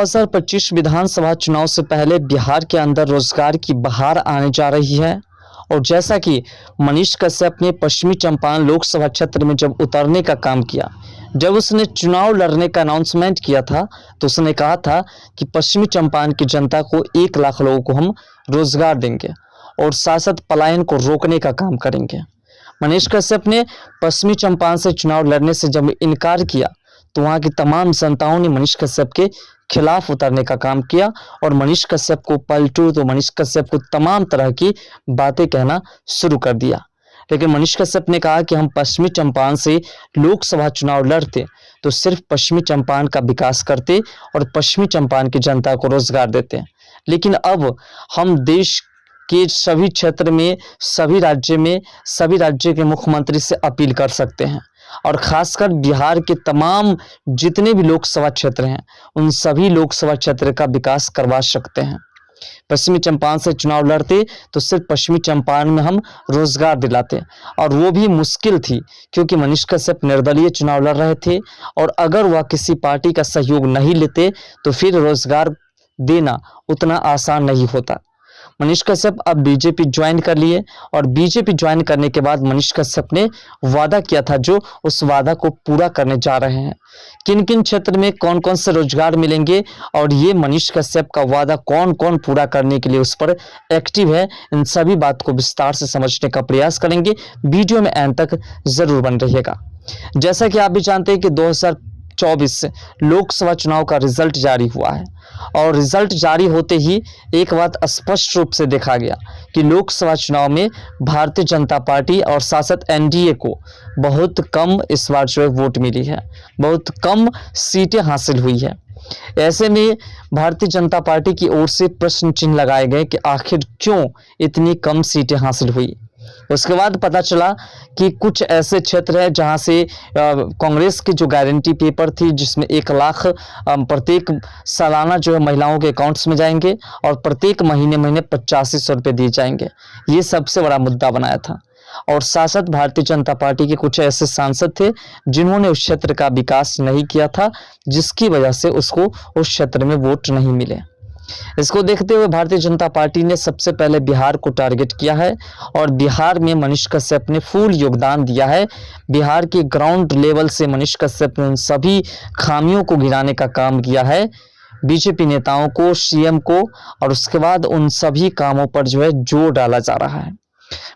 2025 विधानसभा चुनाव से पहले बिहार के अंदर रोजगार की बहार आने जा रही है। और जैसा कि मनीष कश्यप ने पश्चिमी चंपारण लोकसभा क्षेत्र में जब उतरने का काम किया, जब उसने चुनाव लड़ने का अनाउंसमेंट किया था, तो उसने कहा था कि पश्चिमी चंपारण की जनता को 1 लाख लोगों को हम रोजगार देंगे और शासक पलायन को रोकने का काम करेंगे। मनीष कश्यप ने पश्चिमी चंपारण से चुनाव लड़ने से जब इनकार किया, तो वहां की तमाम जनताओं ने मनीष कश्यप के खिलाफ उतरने का काम किया और मनीष कश्यप को पलटू, तो मनीष कश्यप को तमाम तरह की बातें कहना शुरू कर दिया। लेकिन मनीष कश्यप ने कहा कि हम पश्चिमी चंपारण से लोकसभा चुनाव लड़ते तो सिर्फ पश्चिमी चंपारण का विकास करते और पश्चिमी चंपारण की जनता को रोजगार देते। लेकिन अब हम देश के सभी क्षेत्र में, सभी राज्य के मुख्यमंत्री से अपील कर सकते हैं और खासकर बिहार के तमाम जितने भी लोकसभा क्षेत्र हैं, उन सभी लोकसभा क्षेत्र का विकास करवा सकते हैं। पश्चिमी चंपारण से चुनाव लड़ते तो सिर्फ पश्चिमी चंपारण में हम रोजगार दिलाते, और वो भी मुश्किल थी क्योंकि मनीष कश्यप निर्दलीय चुनाव लड़ रहे थे और अगर वह किसी पार्टी का सहयोग नहीं लेते तो फिर रोजगार देना उतना आसान नहीं होता। मनीष कश्यप अब बीजेपी ज्वाइन कर लिए और बीजेपी ज्वाइन करने के बाद मनीष कश्यप ने वादा किया था, जो उस वादा को पूरा करने जा रहे हैं। किन किन क्षेत्र में कौन कौन से रोजगार मिलेंगे और ये मनीष कश्यप का वादा कौन कौन पूरा करने के लिए उस पर एक्टिव है, इन सभी बात को विस्तार से समझने का प्रयास करेंगे। वीडियो में अंत तक जरूर बन रहिएगा। जैसा कि आप भी जानते हैं कि 2024 लोकसभा चुनाव का रिजल्ट जारी हुआ है और रिजल्ट जारी होते ही एक बात स्पष्ट रूप से देखा गया कि लोकसभा चुनाव में भारतीय जनता पार्टी और शासक एनडीए को बहुत कम इस बार जो है वोट मिली है, बहुत कम सीटें हासिल हुई है। ऐसे में भारतीय जनता पार्टी की ओर से प्रश्न चिन्ह लगाए गए कि आखिर क्यों इतनी कम सीटें हासिल हुई। उसके बाद पता चला कि कुछ ऐसे क्षेत्र है जहां से कांग्रेस की जो गारंटी पेपर थी, जिसमें 1 लाख प्रत्येक सालाना जो है महिलाओं के अकाउंट्स में जाएंगे और प्रत्येक महीने 8500 रुपये दिए जाएंगे, ये सबसे बड़ा मुद्दा बनाया था। और शासक भारतीय जनता पार्टी के कुछ ऐसे सांसद थे जिन्होंने उस क्षेत्र का विकास नहीं किया था, जिसकी वजह से उसको उस क्षेत्र में वोट नहीं मिले। इसको देखते हुए भारतीय जनता पार्टी ने सबसे पहले बिहार को टारगेट किया है और बिहार में मनीष कश्यप ने फुल योगदान दिया है। बिहार के ग्राउंड लेवल से मनीष कश्यप ने उन सभी खामियों को गिराने का काम किया है, बीजेपी नेताओं को, सीएम को, और उसके बाद उन सभी कामों पर जो है जोर डाला जा रहा है।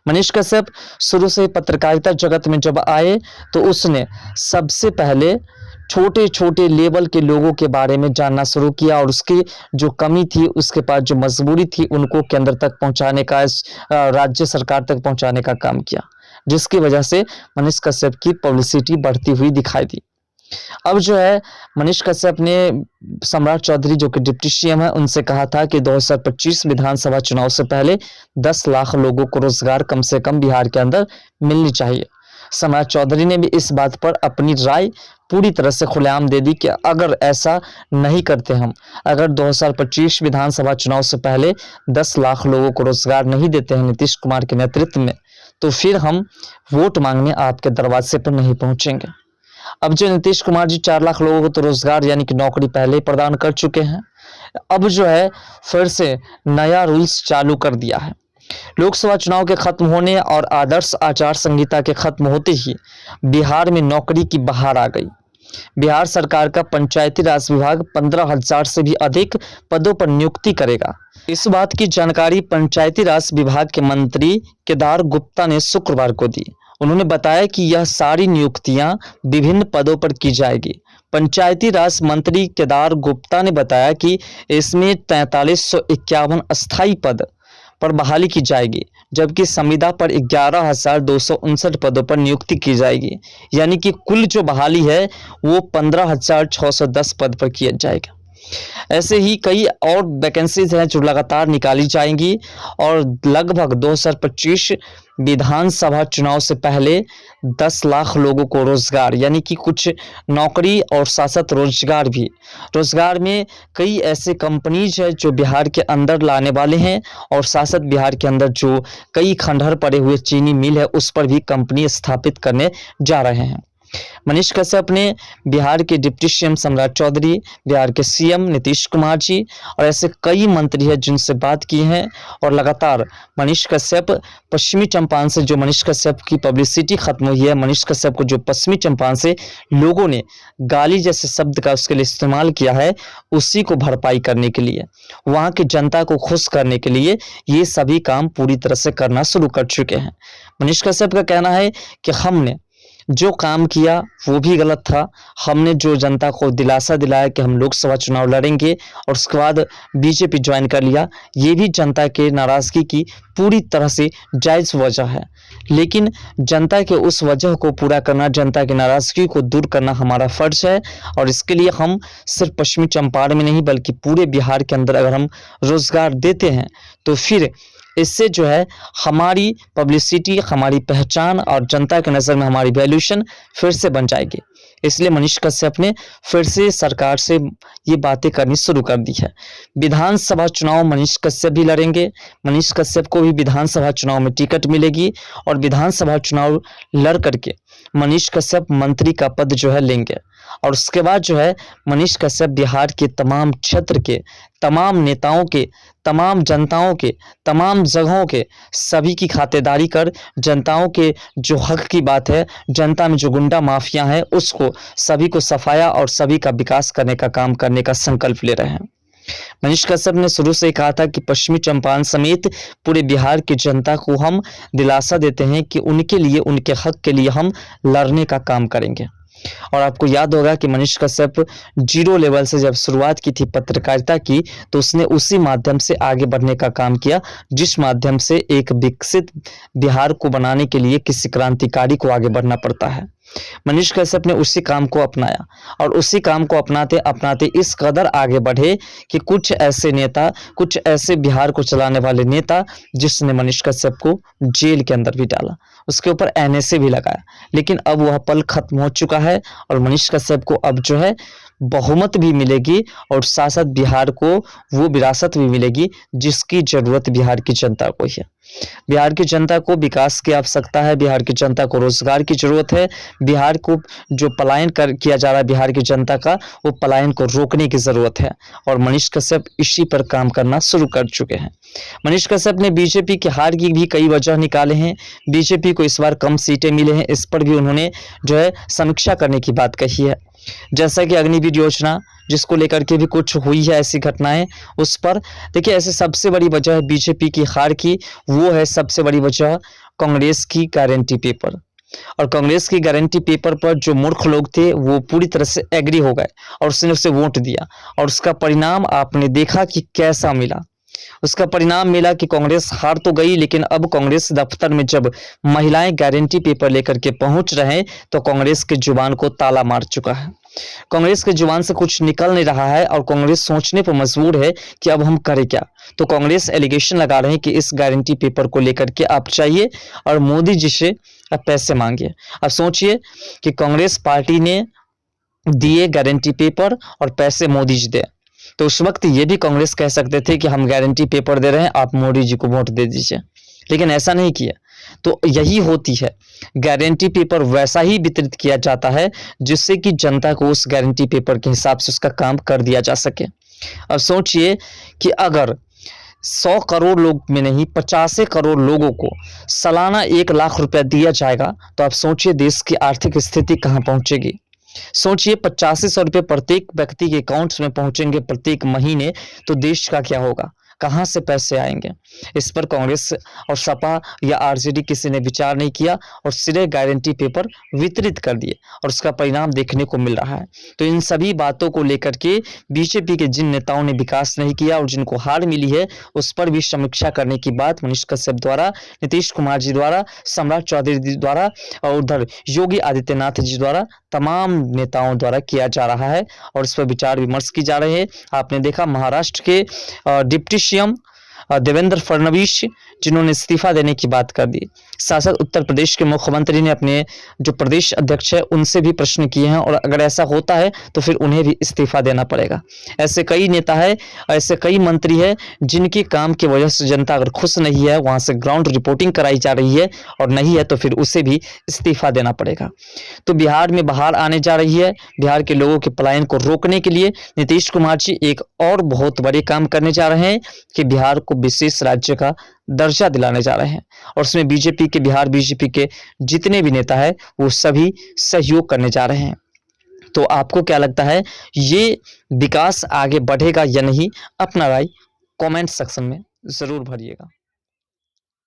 मनीष कश्यप शुरू से पत्रकारिता जगत में जब आए तो उसने सबसे पहले छोटे छोटे लेवल के लोगों के बारे में जानना शुरू किया और उसकी जो कमी थी, उसके पास जो मजबूरी थी, उनको केंद्र तक पहुंचाने का, राज्य सरकार तक पहुंचाने का काम किया, जिसकी वजह से मनीष कश्यप की पब्लिसिटी बढ़ती हुई दिखाई दी। अब जो है मनीष कश्यप ने सम्राट चौधरी जो कि डिप्टी सीएम है, उनसे कहा था कि 2025 विधानसभा चुनाव से पहले 10 लाख लोगों को रोजगार कम से कम बिहार के अंदर मिलनी चाहिए। सम्राट चौधरी ने भी इस बात पर अपनी राय पूरी तरह से खुलेआम दे दी कि अगर ऐसा नहीं करते हम, अगर 2025 विधानसभा चुनाव से पहले 10 लाख लोगों को रोजगार नहीं देते हैं नीतीश कुमार के नेतृत्व में, तो फिर हम वोट मांगने आपके दरवाजे पर नहीं पहुंचेंगे। अब जो नीतीश कुमार जी 4 लाख लोगों को तो रोजगार यानी कि नौकरी पहले ही प्रदान कर चुके हैं, अब जो है फिर से नया रूल्स चालू कर दिया है। लोकसभा चुनाव के खत्म होने और आदर्श आचार संहिता के खत्म होते ही बिहार में नौकरी की बहार आ गई। बिहार सरकार का पंचायती राज विभाग 15,000 से भी अधिक पदों पर नियुक्ति करेगा। इस बात की जानकारी पंचायती राज विभाग के मंत्री केदार गुप्ता ने शुक्रवार को दी। उन्होंने बताया कि यह सारी नियुक्तियां विभिन्न पदों पर की जाएगी। पंचायती राज मंत्री केदार गुप्ता ने बताया कि इसमें 4351 अस्थायी पद पर बहाली की जाएगी, जबकि संविदा पर 11,259 पदों पर नियुक्ति की जाएगी, यानी कि कुल जो बहाली है वो 15,610 पद पर किया जाएगा। ऐसे ही कई और वैकेंसीज हैं जो लगातार निकाली जाएंगी और लगभग 2025 विधानसभा चुनाव से पहले 10 लाख लोगों को रोजगार यानी कि कुछ नौकरी और शासक रोजगार में कई ऐसे कंपनीज है जो बिहार के अंदर लाने वाले हैं और शासक बिहार के अंदर जो कई खंडहर पड़े हुए चीनी मिल है उस पर भी कंपनी स्थापित करने जा रहे हैं। मनीष कश्यप ने बिहार के डिप्टी सीएम सम्राट चौधरी, बिहार के सीएम नीतीश कुमार जी और ऐसे कई मंत्री हैं जिनसे बात की है। और लगातार मनीष कश्यप पश्चिमी चंपारण से जो मनीष कश्यप की पब्लिसिटी खत्म हुई है, मनीष कश्यप को जो पश्चिमी चंपारण से लोगों ने गाली जैसे शब्द का उसके लिए इस्तेमाल किया है, उसी को भरपाई करने के लिए, वहां की जनता को खुश करने के लिए ये सभी काम पूरी तरह से करना शुरू कर चुके हैं। मनीष कश्यप का कहना है कि हमने जो काम किया वो भी गलत था। हमने जो जनता को दिलासा दिलाया कि हम लोकसभा चुनाव लड़ेंगे और उसके बाद बीजेपी ज्वाइन कर लिया, ये भी जनता के नाराजगी की पूरी तरह से जायज़ वजह है। लेकिन जनता के उस वजह को पूरा करना, जनता की नाराजगी को दूर करना हमारा फर्ज है। और इसके लिए हम सिर्फ पश्चिमी चंपारण में नहीं बल्कि पूरे बिहार के अंदर अगर हम रोजगार देते हैं तो फिर इससे जो है हमारी पब्लिसिटी, हमारी पहचान और जनता की नज़र में हमारी वैल्यूएशन फिर से बन जाएगी। इसलिए मनीष कश्यप ने फिर से सरकार से ये बातें करनी शुरू कर दी है। विधानसभा चुनाव मनीष कश्यप भी लड़ेंगे। मनीष कश्यप को भी विधानसभा चुनाव में टिकट मिलेगी और विधानसभा चुनाव लड़ करके मनीष कश्यप मंत्री का पद जो है लेंगे। और उसके बाद जो है मनीष कश्यप बिहार के तमाम क्षेत्र के तमाम नेताओं के, तमाम जनताओं के, तमाम जगहों के सभी की खातेदारी कर जनताओं के जो हक की बात है, जनता में जो गुंडा माफिया है, उसको सभी को सफाया और सभी का विकास करने का काम करने का संकल्प ले रहे हैं। मनीष कश्यप ने शुरू से कहा था कि पश्चिमी चंपारण समेत पूरे बिहार की जनता को हम दिलासा देते हैं कि उनके लिए, उनके हक के लिए हम लड़ने का काम करेंगे। और आपको याद होगा कि मनीष कश्यप जीरो लेवल से जब शुरुआत की थी पत्रकारिता की, तो उसने उसी माध्यम से आगे बढ़ने का काम किया जिस माध्यम से एक विकसित बिहार को बनाने के लिए किसी क्रांतिकारी को आगे बढ़ना पड़ता है। मनीष कश्यप ने उसी काम को अपनाया और उसी काम को अपनाते अपनाते इस कदर आगे बढ़े कि कुछ ऐसे नेता, कुछ ऐसे बिहार को चलाने वाले नेता जिसने मनीष कश्यप को जेल के अंदर भी डाला, उसके ऊपर एनएसए भी लगाया। लेकिन अब वह पल खत्म हो चुका है और मनीष कश्यप को अब जो है बहुमत भी मिलेगी और साथ साथ बिहार को वो विरासत भी मिलेगी जिसकी जरूरत बिहार की जनता को है। बिहार की जनता को विकास की आवश्यकता है, बिहार की जनता को रोजगार की जरूरत है, बिहार को जो पलायन किया जा रहा है बिहार की जनता का, वो पलायन को रोकने की जरूरत है। और मनीष कश्यप इसी पर काम करना शुरू कर चुके हैं। मनीष कश्यप ने बीजेपी की हार की भी कई वजह निकाले हैं। बीजेपी को इस बार कम सीटें मिले हैं, इस पर भी उन्होंने जो है समीक्षा करने की बात कही है। जैसा कि अग्निवीर योजना जिसको लेकर के भी कुछ हुई है ऐसी घटनाएं, उस पर देखिए ऐसे सबसे बड़ी वजह है बीजेपी की हार की, वो है सबसे बड़ी वजह कांग्रेस की गारंटी पेपर। और कांग्रेस की गारंटी पेपर पर जो मूर्ख लोग थे वो पूरी तरह से एग्री हो गए और उसने उसे वोट दिया और उसका परिणाम आपने देखा कि कैसा मिला। उसका परिणाम मिला कि कांग्रेस हार तो गई, लेकिन अब कांग्रेस दफ्तर में जब महिलाएं गारंटी पेपर लेकर के पहुंच रहे हैं तो कांग्रेस के जुबान को ताला मार चुका है। कांग्रेस के जुबान से कुछ निकल नहीं रहा है और कांग्रेस सोचने पर मजबूर है कि अब हम करें क्या। तो कांग्रेस एलिगेशन लगा रहे हैं कि इस गारंटी पेपर को लेकर के आप चाहिए और मोदी जी से अब पैसे मांगिए। अब सोचिए कि कांग्रेस पार्टी ने दिए गारंटी पेपर और पैसे मोदी जी दे, तो उस वक्त ये भी कांग्रेस कह सकते थे कि हम गारंटी पेपर दे रहे हैं, आप मोदी जी को वोट दे दीजिए, लेकिन ऐसा नहीं किया। तो यही होती है, गारंटी पेपर वैसा ही वितरित किया जाता है जिससे कि जनता को उस गारंटी पेपर के हिसाब से उसका काम कर दिया जा सके। अब सोचिए कि अगर 100 करोड़ लोग में नहीं 50 करोड़ लोगों को सालाना 1 लाख रुपया दिया जाएगा, तो आप सोचिए देश की आर्थिक स्थिति कहाँ पहुंचेगी। सोचिए 8500 रुपये प्रत्येक व्यक्ति के अकाउंट्स में पहुंचेंगे प्रत्येक महीने, तो देश का क्या होगा, कहां से पैसे आएंगे। इस पर कांग्रेस और सपा या आरजेडी किसी ने विचार नहीं किया और सिरे गारंटी पेपर वितरित कर दिए और उसका परिणाम देखने को मिल रहा है। तो इन सभी बातों को लेकर के बीजेपी के जिन नेताओं ने विकास नहीं किया और जिनको हार मिली है उस पर भी समीक्षा करने की बात मनीष कश्यप द्वारा, नीतीश कुमार जी द्वारा, सम्राट चौधरी जी द्वारा और उधर योगी आदित्यनाथ जी द्वारा, तमाम नेताओं द्वारा किया जा रहा है और इस पर विचार विमर्श की जा रही है। आपने देखा महाराष्ट्र के डिप्टी सीएम देवेंद्र फडणवीस जिन्होंने इस्तीफा देने की बात कर दी। साथ साथ उत्तर प्रदेश के मुख्यमंत्री ने अपने जो प्रदेश अध्यक्ष है उनसे भी प्रश्न किए हैं और अगर ऐसा होता है तो फिर उन्हें भी इस्तीफा देना पड़ेगा। ऐसे कई नेता है, ऐसे कई मंत्री है जिनके काम की वजह से जनता अगर खुश नहीं है, वहां से ग्राउंड रिपोर्टिंग कराई जा रही है और नहीं है तो फिर उसे भी इस्तीफा देना पड़ेगा। तो बिहार में बाहर आने जा रही है। बिहार के लोगों के पलायन को रोकने के लिए नीतीश कुमार जी एक और बहुत बड़े काम करने जा रहे हैं कि बिहार को विशेष राज्य का दर्जा दिलाने जा रहे हैं और उसमें बीजेपी के, बिहार बीजेपी के जितने भी नेता है वो सभी सहयोग करने जा रहे हैं। तो आपको क्या लगता है, ये विकास आगे बढ़ेगा या नहीं? अपना राय कमेंट सेक्शन में जरूर भरिएगा।